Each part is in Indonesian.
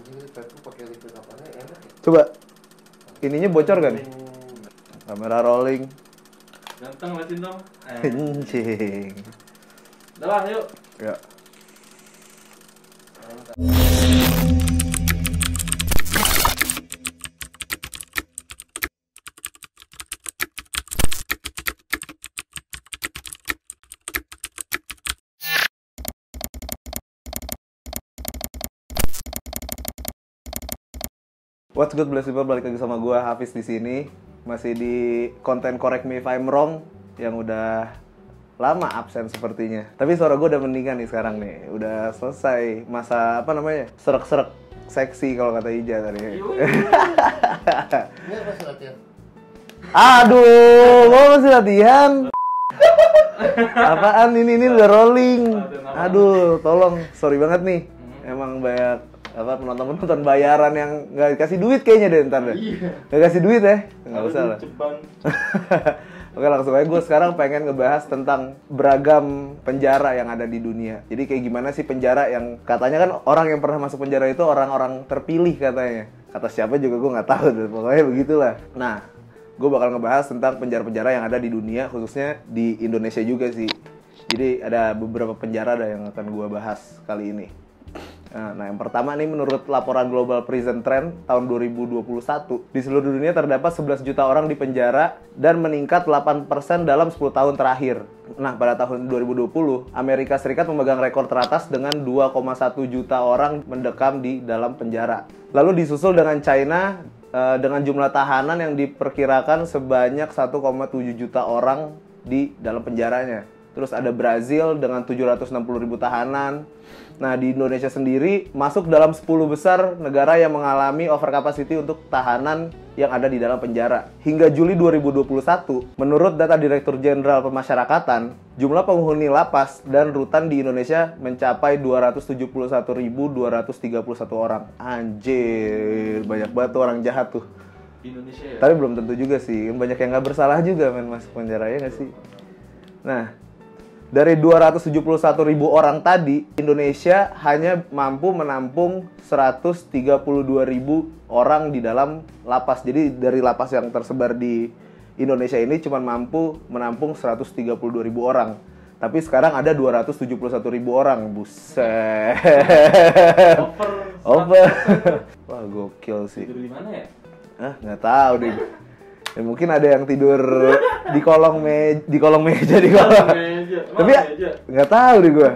Ini Facebook pakai liquid apanya enak ya? Coba. Ininya bocor kan? Kamera rolling. Ganteng lesin dong. Anjing. Udah lah, yuk. Ya. What's good, blessed people, balik lagi sama gua Hafiz di sini. Masih di konten Correct Me If I'm Wrong yang udah lama absen sepertinya. Tapi suara gua udah mendingan nih sekarang nih. Udah selesai masa apa namanya? Serak-serak seksi kalau kata Ija tadi. Ini apa sih latihan? Aduh, gua masih latihan. Apaan ini udah rolling. Aduh, tolong, sorry banget nih. Emang banyak apa penonton bayaran yang nggak dikasih duit kayaknya deh ntar deh. Nggak kasih duit ya? Nggak usah lah. Oke, langsung aja. Gue sekarang pengen ngebahas tentang beragam penjara yang ada di dunia. Jadi kayak gimana sih penjara yang katanya kan orang yang pernah masuk penjara itu orang-orang terpilih katanya. Kata siapa juga gue nggak tahu deh. Pokoknya begitulah. Nah, gue bakal ngebahas tentang penjara-penjara yang ada di dunia, khususnya di Indonesia juga sih. Jadi ada beberapa penjara yang akan gue bahas kali ini. Nah, yang pertama nih, menurut laporan Global Prison Trend tahun 2021, di seluruh dunia terdapat 11 juta orang di penjara dan meningkat 8% dalam 10 tahun terakhir. Nah, pada tahun 2020, Amerika Serikat memegang rekor teratas dengan 2,1 juta orang mendekam di dalam penjara. Lalu disusul dengan China dengan jumlah tahanan yang diperkirakan sebanyak 1,7 juta orang di dalam penjaranya. Terus ada Brazil dengan 760.000 tahanan. Nah, di Indonesia sendiri masuk dalam 10 besar negara yang mengalami overcapacity untuk tahanan yang ada di dalam penjara. Hingga Juli 2021, menurut data Direktur Jenderal Pemasyarakatan, jumlah penghuni lapas dan rutan di Indonesia mencapai 271.231 orang. Anjir, banyak banget tuh orang jahat tuh. Indonesia ya? Tapi belum tentu juga sih, banyak yang nggak bersalah juga masuk penjara, ya nggak sih? Nah, dari 271.000 orang tadi, Indonesia hanya mampu menampung 132.000 orang di dalam lapas. Jadi dari lapas yang tersebar di Indonesia ini cuma mampu menampung 132.000 orang. Tapi sekarang ada 271.000 orang. Buset. Over. Wah, gokil sih. Tidur di mana ya? Nggak tahu deh. Ya, mungkin ada yang tidur di kolong meja. Tapi nggak tahu deh gue.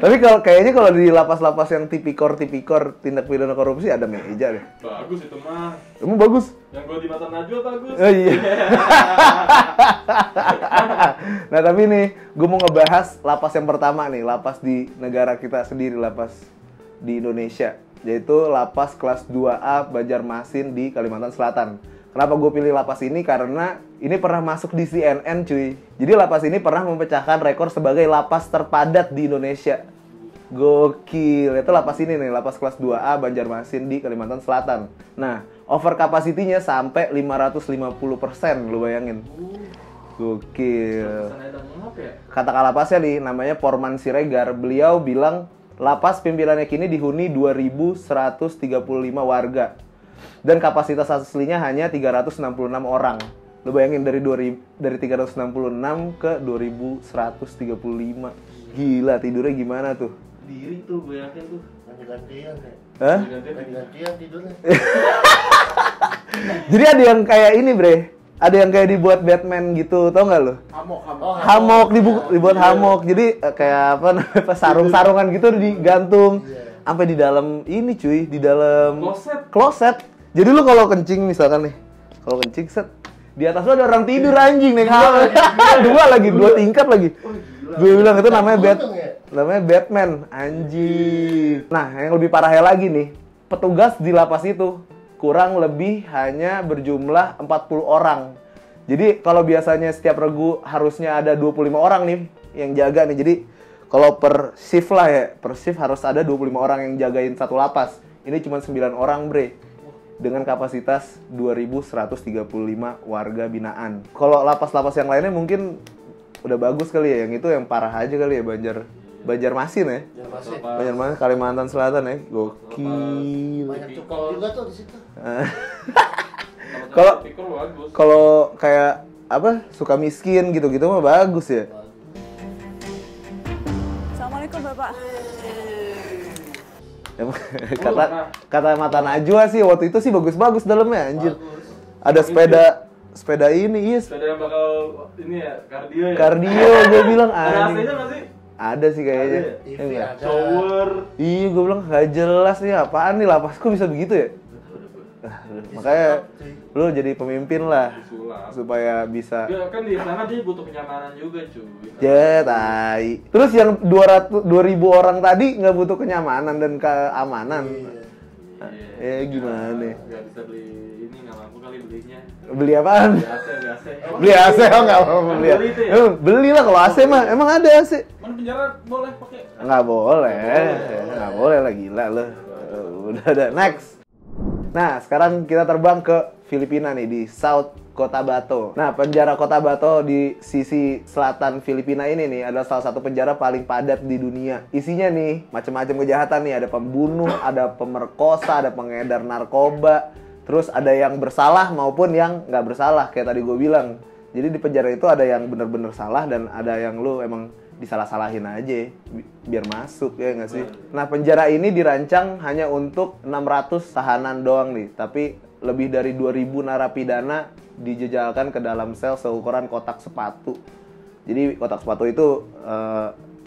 Tapi kayaknya kalau di lapas-lapas yang tipikor tindak pidana korupsi ada meja deh. Bagus itu mah. Emang bagus? Yang gua di mata Najwa bagus. Oh iya. Nah, tapi nih gue mau ngebahas lapas yang pertama nih, lapas di negara kita sendiri, lapas di Indonesia, yaitu lapas kelas 2A Banjarmasin di Kalimantan Selatan. Kenapa gue pilih lapas ini? Karena ini pernah masuk di CNN, cuy. Jadi lapas ini pernah memecahkan rekor sebagai lapas terpadat di Indonesia. Gokil. Itu lapas ini nih, lapas kelas 2A Banjarmasin di Kalimantan Selatan. Nah, over capacity-nya sampai 550%, lu bayangin. Gokil. Kata kalapasnya nih, namanya Porman Siregar. Beliau bilang lapas pimpinannya kini dihuni 2.135 warga. Dan kapasitas aslinya hanya 366 orang. Lo bayangin dari 366 ke 2135. Gila, tidurnya gimana tuh? Diri tuh, gue yakin tuh. Ganti-gantian ya? Hah? Ganti-gantian tidurnya. Jadi ada yang kayak ini, Bre. Ada yang kayak dibuat Batman gitu, tau nggak lo? Hamok, dibuat hamok. Jadi kayak apa namanya, sarung-sarungan gitu digantung. Sampai di dalam ini, cuy, di dalam kloset. Jadi lu kalau kencing misalkan nih, kalau kencing set, di atas lu ada orang tidur anjing nih, dua tingkat lagi. Gue bilang itu namanya Batman, anjing. Nah, yang lebih parahnya lagi nih, petugas di lapas itu kurang lebih hanya berjumlah 40 orang. Jadi kalau biasanya setiap regu harusnya ada 25 orang nih yang jaga nih. Jadi kalau per shift lah ya, per shift harus ada 25 orang yang jagain satu lapas. Ini cuma 9 orang, Bre. Dengan kapasitas 2.135 warga binaan. Kalau lapas-lapas yang lainnya mungkin udah bagus kali ya, yang itu yang parah aja kali ya, Banjarmasin ya. Jangan masih. Banjarmasin Kalimantan Selatan ya. Gokil. Banyak cukong juga tuh di situ. Kalau- pikir bagus. Kalau kayak apa suka miskin gitu-gitu mah bagus ya. Assalamualaikum Bapak. Emang kata mata Najwa sih waktu itu sih bagus-bagus dalamnya anjir. Ada sepeda ini, iya. Sepeda yang bakal ini ya, kardio ya. Kardio gue bilang Ada anjing. AC-nya nggak sih? Ada sih kayaknya. Ada ya? TV Enggak. ada. Shower. Iya, gue bilang gak jelas nih apaan nih lapasku bisa begitu ya. Makanya lu jadi pemimpin lah Disulap. supaya bisa. Ya, kan di sana dia butuh kenyamanan juga cuy. Ya, tai. Terus yang 2.000 orang tadi nggak butuh kenyamanan dan keamanan. Iya. Gimana? Nggak bisa beli ini, nggak mampu kali belinya. Beli apaan? Beli AC, beli AC. Beli AC, oh nggak mau beli. Beli itu ya? Belilah kalau AC mah, emang ada AC? Mana penjara boleh pakai? Nggak boleh, nggak boleh lah gila lo. Udah ada next. Nah sekarang kita terbang ke Filipina nih di South Cotabato. Nah penjara Cotabato di sisi selatan Filipina ini nih adalah salah satu penjara paling padat di dunia. Isinya nih macam-macam kejahatan nih, ada pembunuh, ada pemerkosa, ada pengedar narkoba. Terus ada yang bersalah maupun yang nggak bersalah kayak tadi gue bilang. Jadi di penjara itu ada yang bener-bener salah dan ada yang lu emang disalah-salahin aja biar masuk ya nggak sih. Nah penjara ini dirancang hanya untuk 600 tahanan doang nih. Tapi lebih dari 2.000 narapidana dijejalkan ke dalam sel seukuran kotak sepatu. Jadi kotak sepatu itu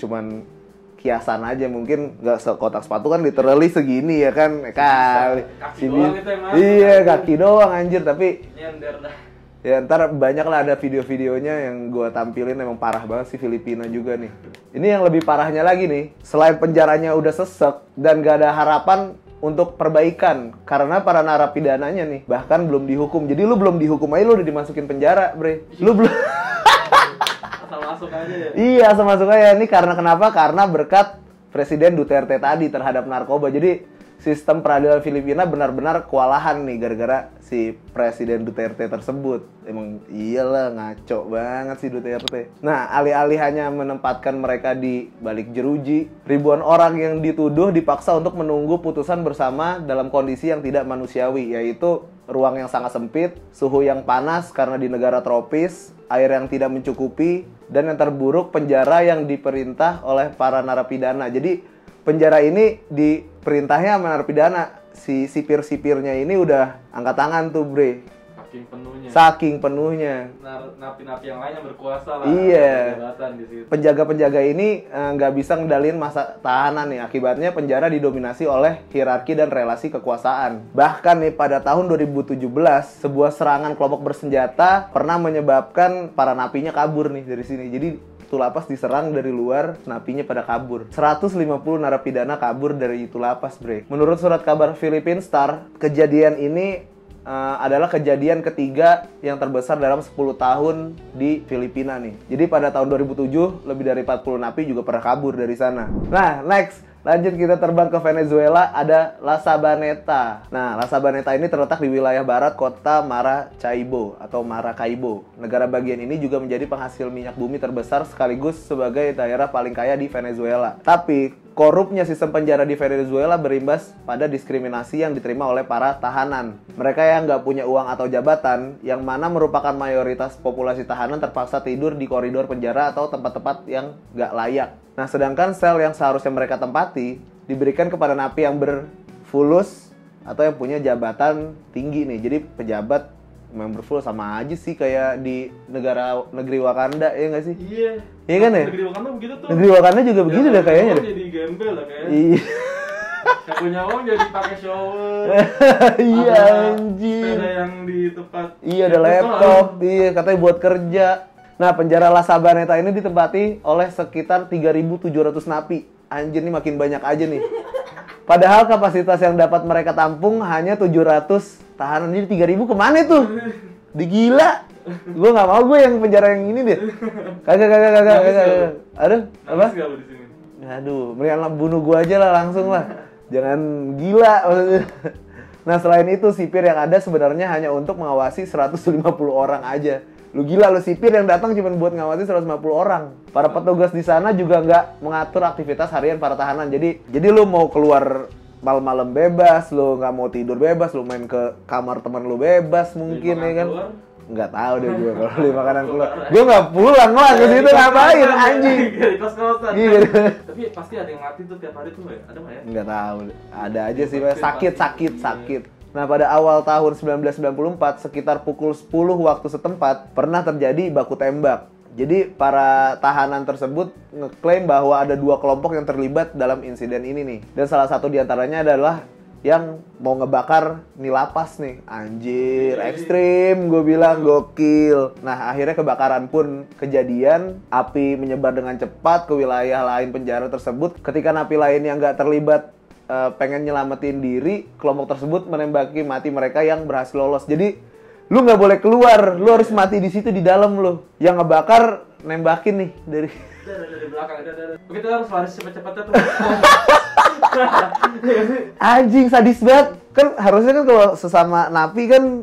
cuman kiasan aja, mungkin nggak sekotak sepatu kan literally segini ya kan kali. Kaki doang itu yang masuk. Iya kaki doang anjir, tapi Nyender dah. ya ntar banyak lah ada video-videonya yang gue tampilin, emang parah banget sih Filipina juga nih. Ini yang lebih parahnya lagi nih, selain penjaranya udah sesek dan gak ada harapan untuk perbaikan karena para narapidananya nih bahkan belum dihukum. Jadi lu belum dihukum aja lu udah dimasukin penjara, bre. Lu belum Asal masuk aja ya. Iya, masuk aja. Ini karena kenapa? Karena berkat Presiden Duterte tadi terhadap narkoba. Jadi sistem peradilan Filipina benar-benar kewalahan nih gara-gara si Presiden Duterte tersebut. Emang iyalah ngaco banget si Duterte. Nah, alih-alih hanya menempatkan mereka di balik jeruji, ribuan orang yang dituduh dipaksa untuk menunggu putusan bersama dalam kondisi yang tidak manusiawi, yaitu ruang yang sangat sempit, suhu yang panas karena di negara tropis, air yang tidak mencukupi, dan yang terburuk penjara yang diperintah oleh para narapidana. Jadi penjara ini diperintahnya sama narapidana. Si sipir-sipirnya ini udah angkat tangan tuh, bre. Saking penuhnya. Saking penuhnya. Napi-napi yang lain yang berkuasa lah. Iya. Jabatan di situ. Penjaga-penjaga ini nggak bisa ngendalin masa tahanan nih. Akibatnya penjara didominasi oleh hierarki dan relasi kekuasaan. Bahkan nih pada tahun 2017, sebuah serangan kelompok bersenjata pernah menyebabkan para napinya kabur nih dari sini. Jadi itu lapas diserang dari luar, napinya pada kabur. 150 narapidana kabur dari itu lapas, bre. Menurut surat kabar Philippine Star, kejadian ini adalah kejadian ketiga yang terbesar dalam 10 tahun di Filipina nih. Jadi pada tahun 2007, lebih dari 40 napi juga pernah kabur dari sana. Nah, next. Lanjut kita terbang ke Venezuela, ada La Sabaneta. Nah, La Sabaneta ini terletak di wilayah barat kota Maracaibo atau Maracaibo. Negara bagian ini juga menjadi penghasil minyak bumi terbesar sekaligus sebagai daerah paling kaya di Venezuela. Tapi, korupnya sistem penjara di Venezuela berimbas pada diskriminasi yang diterima oleh para tahanan. Mereka yang nggak punya uang atau jabatan, yang mana merupakan mayoritas populasi tahanan terpaksa tidur di koridor penjara atau tempat-tempat yang nggak layak. Nah, sedangkan sel yang seharusnya mereka tempati diberikan kepada napi yang berfulus atau yang punya jabatan tinggi nih. Jadi pejabat memang berfulus, sama aja sih kayak di negeri Wakanda, ya nggak sih? Iya. Iya kan ya? Negeri Wakanda begitu tuh. Negeri Wakanda juga begitu dah kayaknya deh. Jadi gembel lah kayaknya. Iya. Yang punya uang jadi pakai shower. Iya Ada anjir. sepeda yang di tempat. Iya ada laptop, iya katanya buat kerja. Nah penjara La Sabaneta ini ditempati oleh sekitar 3.700 napi. Anjir nih makin banyak aja nih. Padahal kapasitas yang dapat mereka tampung hanya 700 tahanan. Jadi 3.000 kemana tuh? Digila. Gue nggak mau gue yang penjara yang ini deh. Kagak. Aduh, apa? Nangis nggak lu di sini? Aduh, mendingan bunuh gue aja lah langsung lah. Jangan gila maksudnya. Nah selain itu sipir yang ada sebenarnya hanya untuk mengawasi 150 orang aja. Lu gila, lu sipir yang datang cuma buat ngawasin 150 orang. Para petugas di sana juga nggak mengatur aktivitas harian para tahanan. Jadi lu mau keluar malam-malam bebas, lu nggak mau tidur bebas, lu main ke kamar teman lu bebas mungkin ya kan. Keluar. Nggak tahu deh gue kalau beli makanan keluar. Gue nggak pulang lah ke situ, ngapain anjing. Di kos-kosan. Iya. Tapi pasti ada yang mati tuh tiap hari tuh nggak ya? Ada nggak ya? Nggak tahu. Ada aja sih, sakit. Nah, pada awal tahun 1994, sekitar pukul 10 waktu setempat, pernah terjadi baku tembak. Jadi, para tahanan tersebut ngeklaim bahwa ada 2 kelompok yang terlibat dalam insiden ini nih. Dan salah satu diantaranya adalah yang mau ngebakar nih lapas nih. Anjir, ekstrim, gue bilang, gokil. Nah, akhirnya kebakaran pun kejadian. Api menyebar dengan cepat ke wilayah lain penjara tersebut. Ketika napi lain yang nggak terlibat pengen nyelamatin diri, kelompok tersebut menembaki mati mereka yang berhasil lolos. Jadi lu nggak boleh keluar, lu harus mati di situ di dalam lu. Yang ngebakar nembakin nih dari belakang. Oke, kita harus lari cepet-cepetnya tuh. anjing, sadis banget. Kan harusnya kan kalau sesama napi kan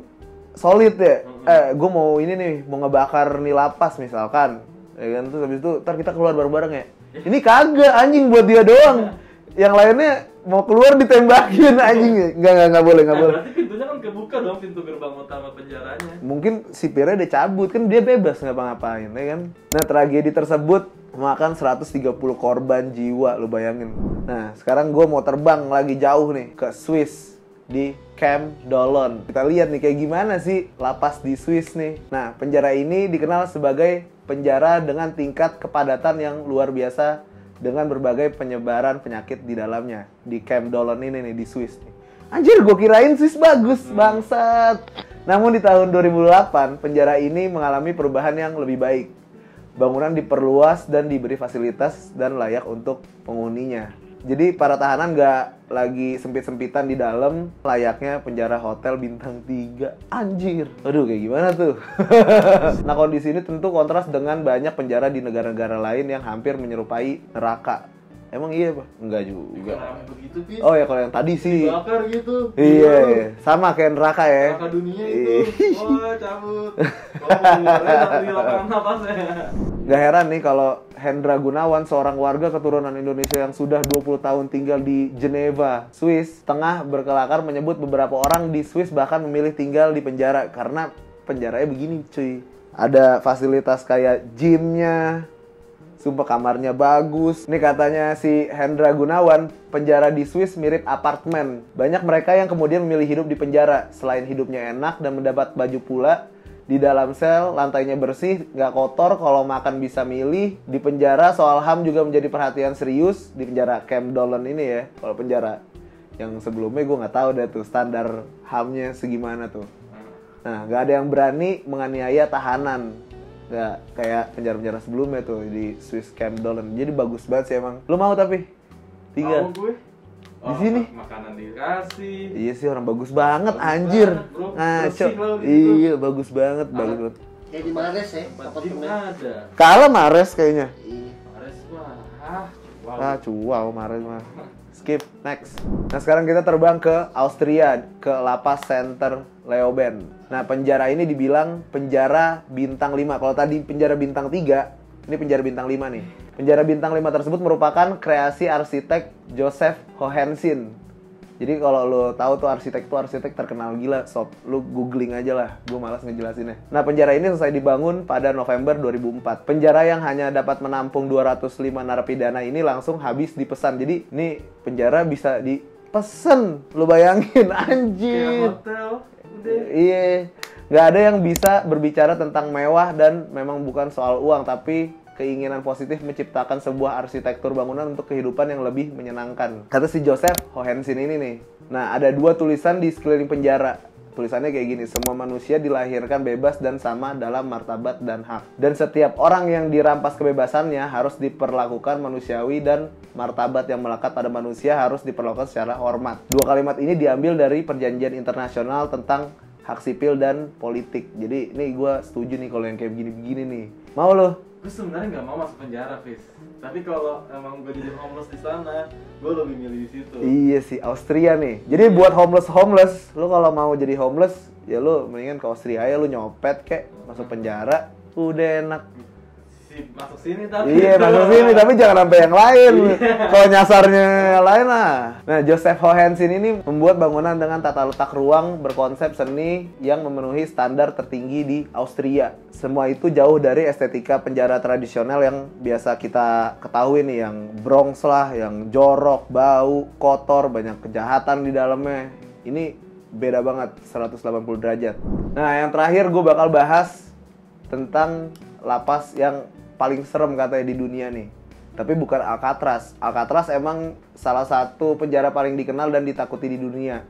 solid ya. Gue mau ini nih, mau ngebakar nih lapas misalkan. Ya kan, terus habis itu ntar kita keluar bareng-bareng ya. Ini kagak, anjing, buat dia doang. Yang lainnya mau keluar ditembakin anjing. Enggak boleh. Berarti pintunya kan kebuka dong, pintu gerbang utama penjaranya. Mungkin sipirnya udah cabut, kan dia bebas ngapa-ngapain, ya kan? Nah, tragedi tersebut memakan 130 korban jiwa, lu bayangin. Nah, sekarang gue mau terbang lagi jauh nih ke Swiss, di Camp Dollon. Kita lihat nih kayak gimana sih lapas di Swiss nih. Nah, penjara ini dikenal sebagai penjara dengan tingkat kepadatan yang luar biasa dengan berbagai penyebaran penyakit di dalamnya. Di Camp Dollon ini nih, di Swiss nih. Anjir, gue kirain Swiss bagus, bangsat. Namun di tahun 2008, penjara ini mengalami perubahan yang lebih baik. Bangunan diperluas dan diberi fasilitas dan layak untuk penghuninya. Jadi para tahanan nggak lagi sempit-sempitan di dalam, layaknya penjara hotel bintang 3. Anjir. Aduh, kayak gimana tuh? Nah, kondisi ini tentu kontras dengan banyak penjara di negara-negara lain yang hampir menyerupai neraka. Emang iya, Pak? Enggak juga. Kalau begitu, Pis. Oh ya, kalau yang tadi sih. Dibakar gitu. Iya, sama kayak neraka ya. Neraka dunia itu. Wah, cabut. Keluarnya di lapangan napasnya. Gak heran nih kalau Hendra Gunawan, seorang warga keturunan Indonesia yang sudah 20 tahun tinggal di Geneva, Swiss, tengah berkelakar menyebut beberapa orang di Swiss bahkan memilih tinggal di penjara karena penjaranya begini, cuy. Ada fasilitas kayak gymnya, sumpah kamarnya bagus. Ini katanya si Hendra Gunawan, penjara di Swiss mirip apartemen. Banyak mereka yang kemudian memilih hidup di penjara. Selain hidupnya enak dan mendapat baju pula, di dalam sel, lantainya bersih, nggak kotor, kalau makan bisa milih. Di penjara, soal HAM juga menjadi perhatian serius. Di penjara Camp Dollon ini ya, kalau penjara yang sebelumnya gue nggak tahu deh tuh standar HAM-nya segimana tuh. Nah, nggak ada yang berani menganiaya tahanan. Nggak kayak penjara-penjara sebelumnya tuh di Swiss Camp Dollon. Jadi bagus banget sih emang. Lu mau tapi? Tinggal. Mau gue. Di sini makanan dikasih. iya sih, orang bagus banget, anjir. Ngaco. Iya, bagus banget, bagus banget. Kayak di Mares ya, Apartemen ada. Kalah Mares kayaknya. Iya. Mares mah. Ah, cuau Mares mah. Skip, next. Nah, sekarang kita terbang ke Austria, ke Lapas Center Leoben. Nah, penjara ini dibilang penjara bintang 5. Kalau tadi penjara bintang 3, ini penjara bintang 5 nih. Penjara bintang 5 tersebut merupakan kreasi arsitek Joseph Hohensin. Jadi kalau lo tahu tuh arsitek terkenal gila, sob. Lu googling aja lah, gue malas ngejelasinnya. Nah, penjara ini selesai dibangun pada November 2004. Penjara yang hanya dapat menampung 205 narapidana ini langsung habis dipesan. Jadi, ini penjara bisa dipesen. Lu bayangin, anjir. Kayak hotel. Udah. Iya. Nggak ada yang bisa berbicara tentang mewah dan memang bukan soal uang, tapi keinginan positif menciptakan sebuah arsitektur bangunan untuk kehidupan yang lebih menyenangkan. Kata si Joseph Hohensin ini nih. Nah, ada 2 tulisan di sekeliling penjara. Tulisannya kayak gini, semua manusia dilahirkan bebas dan sama dalam martabat dan hak. Dan setiap orang yang dirampas kebebasannya harus diperlakukan manusiawi dan martabat yang melekat pada manusia harus diperlakukan secara hormat. 2 kalimat ini diambil dari perjanjian internasional tentang hak sipil dan politik. Jadi, ini gue setuju nih kalau yang kayak begini-begini nih. Mau lo? Gue sebenarnya nggak mau masuk penjara, Fis. Tapi kalau emang gue jadi homeless di sana, gue lebih milih di situ. Iya sih, Austria nih. Jadi buat homeless, lo kalau mau jadi homeless, ya lu mendingan ke Austria ya, lu nyopet kek, masuk penjara, udah enak. Masuk sini tapi. Iya, masuk sini tapi jangan sampai yang lain. Kalau nyasarnya lain lah. Nah, Joseph Hohensin ini membuat bangunan dengan tata letak ruang berkonsep seni yang memenuhi standar tertinggi di Austria. Semua itu jauh dari estetika penjara tradisional yang biasa kita ketahui nih, yang Bronx lah, yang jorok, bau, kotor, banyak kejahatan di dalamnya. Ini beda banget, 180 derajat. Nah, yang terakhir gue bakal bahas tentang lapas yang paling serem katanya di dunia nih. Tapi bukan Alcatraz. Alcatraz emang salah satu penjara paling dikenal dan ditakuti di dunia.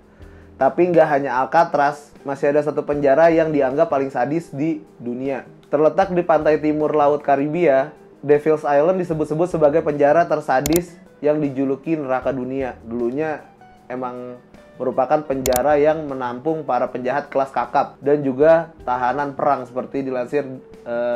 Tapi nggak hanya Alcatraz, masih ada satu penjara yang dianggap paling sadis di dunia. Terletak di pantai timur Laut Karibia, Devil's Island disebut-sebut sebagai penjara tersadis yang dijuluki neraka dunia. Dulunya emang merupakan penjara yang menampung para penjahat kelas kakap dan juga tahanan perang seperti dilansir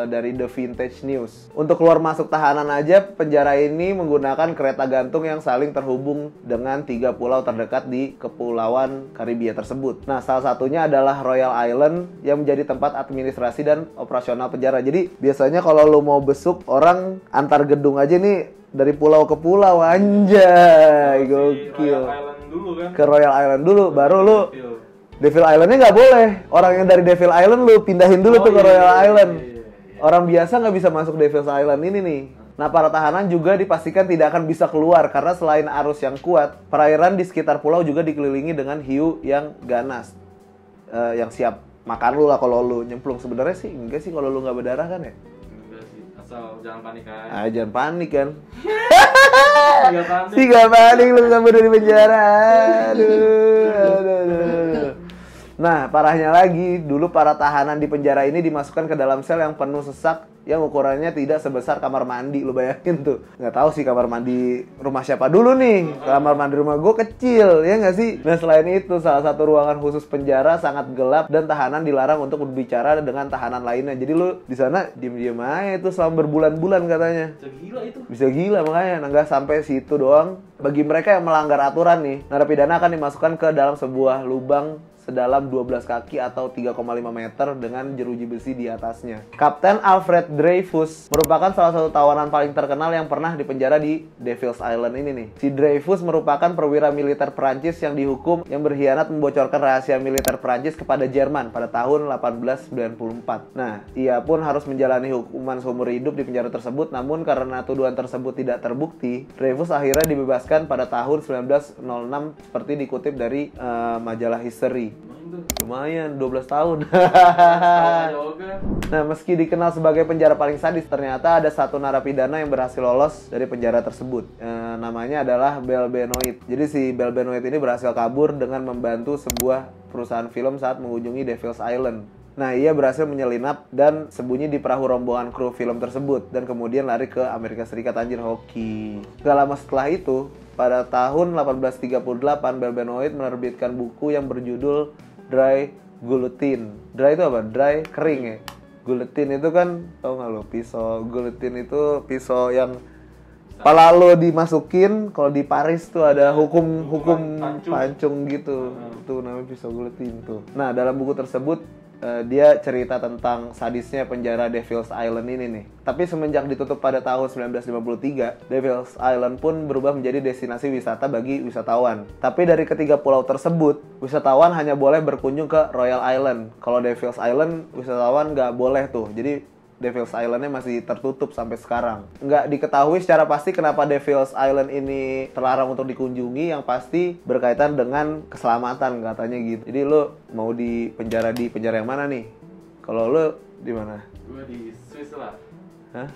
dari The Vintage News. Untuk keluar masuk tahanan aja, penjara ini menggunakan kereta gantung yang saling terhubung dengan 3 pulau terdekat di kepulauan Karibia tersebut. Nah, salah satunya adalah Royal Island yang menjadi tempat administrasi dan operasional penjara. Jadi, biasanya kalau lo mau besuk orang antar gedung aja nih, dari pulau ke pulau, anjay, gokil. Royal Island dulu kan? Ke Royal Island dulu, baru lu Devil Island-nya nggak boleh. Orang yang dari Devil Island lu pindahin dulu tuh ke Royal Island. Orang biasa nggak bisa masuk Devil's Island ini nih. Nah, para tahanan juga dipastikan tidak akan bisa keluar karena selain arus yang kuat, perairan di sekitar pulau juga dikelilingi dengan hiu yang ganas, yang siap makan lu lah kalau lu nyemplung. Sebenarnya sih enggak sih kalau lu nggak berdarah kan ya? Enggak sih, asal jangan panik aja. Jangan panik kan. Enggak Gak panik lu sampai dari penjara. Aduh. Nah, parahnya lagi, dulu para tahanan di penjara ini dimasukkan ke dalam sel yang penuh sesak yang ukurannya tidak sebesar kamar mandi. Lu bayangin tuh. Nggak tahu sih kamar mandi rumah siapa dulu nih. Kamar mandi rumah gue kecil, ya nggak sih? Nah, selain itu, salah satu ruangan khusus penjara sangat gelap dan tahanan dilarang untuk berbicara dengan tahanan lainnya. Jadi lu di sana diem-diem aja itu selama berbulan-bulan katanya. Bisa gila itu. Bisa gila makanya. Nah, nggak sampai situ doang. Bagi mereka yang melanggar aturan nih, narapidana akan dimasukkan ke dalam sebuah lubang sedalam 12 kaki atau 3,5 meter dengan jeruji besi di atasnya. Kapten Alfred Dreyfus merupakan salah satu tawanan paling terkenal yang pernah dipenjara di Devil's Island ini nih. Si Dreyfus merupakan perwira militer Prancis yang dihukum yang berkhianat membocorkan rahasia militer Prancis kepada Jerman pada tahun 1894. Nah, ia pun harus menjalani hukuman seumur hidup di penjara tersebut, namun karena tuduhan tersebut tidak terbukti, Dreyfus akhirnya dibebaskan pada tahun 1906 seperti dikutip dari majalah History. Lumayan, 12 tahun. Nah, meski dikenal sebagai penjara paling sadis, ternyata ada satu narapidana yang berhasil lolos dari penjara tersebut. Namanya adalah Bell Benoit. Jadi si Bell Benoit ini berhasil kabur dengan membantu sebuah perusahaan film saat mengunjungi Devil's Island. Nah, ia berhasil menyelinap dan sembunyi di perahu rombongan kru film tersebut dan kemudian lari ke Amerika Serikat. Anjir, hoki. Gak lama setelah itu, pada tahun 1838, Bell Benoit menerbitkan buku yang berjudul Dry Guillotine. Dry itu apa? Dry, kering ya. Guillotine itu kan, tau gak lo, pisau. Guillotine itu pisau yang pala lo dimasukin. Kalau di Paris tuh ada hukum pancung gitu. Itu namanya pisau guillotine tuh. Nah, dalam buku tersebut dia cerita tentang sadisnya penjara Devil's Island ini nih. Tapi semenjak ditutup pada tahun 1953, Devil's Island pun berubah menjadi destinasi wisata bagi wisatawan. Tapi dari ketiga pulau tersebut, wisatawan hanya boleh berkunjung ke Royal Island. Kalau Devil's Island, wisatawan nggak boleh tuh. Jadi Devil's Island-nya masih tertutup sampai sekarang. Nggak diketahui secara pasti kenapa Devil's Island ini terlarang untuk dikunjungi, yang pasti berkaitan dengan keselamatan katanya gitu. Jadi lo mau di penjara yang mana nih? Kalau lo di mana? Gue di Swiss lah. Hah?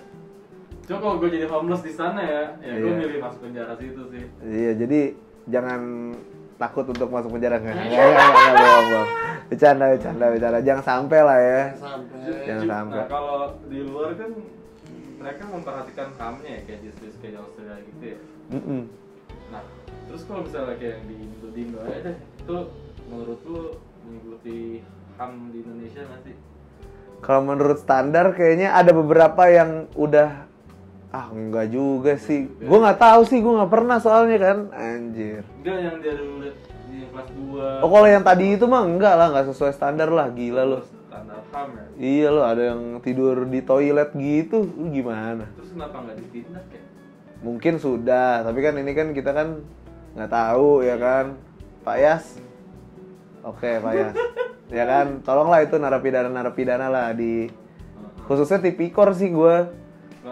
Cuma kalau gue jadi homeless di sana ya gue Iya. milih masuk penjara situ sih. Iya, jadi jangan takut untuk masuk penjara nggak? Bohong. Bercanda. Jangan sampai lah ya. Jangan sampai. Nah, kalau di luar kan mereka memperhatikan HAM-nya ya, kayak di Swiss, kayak di Australia gitu ya. Nah, terus kalau misalnya kayak di Indo aja deh, itu menurut lu mengikuti HAM di Indonesia nggak sih? Kalau menurut standar kayaknya ada beberapa yang udah enggak juga sih. Gue nggak tahu sih, gue nggak pernah soalnya kan. Anjir. Enggak, yang dia dulu lihat di kelas 2 Oh kalau yang tadi itu mah enggak lah, nggak sesuai standar lah, gila lo. Standar HAM ya. Iya lo, ada yang tidur di toilet gitu, lu gimana? Terus kenapa nggak ditindak ya? Mungkin sudah, tapi kan ini kan kita kan nggak tahu ya kan, Pak Yas. Oke Pak Yas, ya kan, tolonglah itu narapidana lah di, khususnya tipikor sih gue.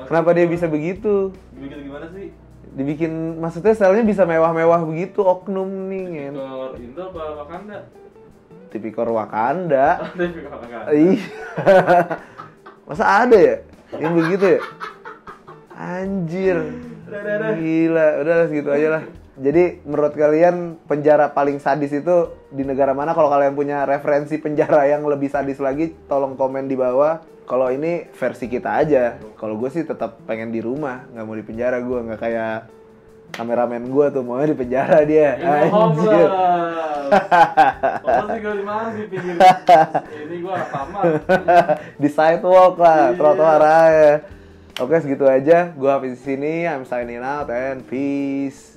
Kenapa dia bisa begitu? Dibikin gimana sih? Dibikin, maksudnya selnya bisa mewah-mewah begitu, oknum nih kan. Tipikor Indo apa Wakanda? Tipikor Wakanda. Tipikor Wakanda. Iya. Masa ada ya yang begitu ya? Anjir. Gila, udah segitu aja lah. Jadi menurut kalian penjara paling sadis itu di negara mana? Kalau kalian punya referensi penjara yang lebih sadis lagi, tolong komen di bawah. Kalau ini versi kita aja. Kalau gue sih tetap pengen di rumah, nggak mau di penjara gue, nggak kayak kameramen gue tuh maunya di penjara dia. Anjir. Pasti gue di mana di pinggir. Ini gue anak taman. Di sidewalk lah, Iya. trotoar aja. Oke, segitu aja. Gue habis di sini. I'm signing out and peace.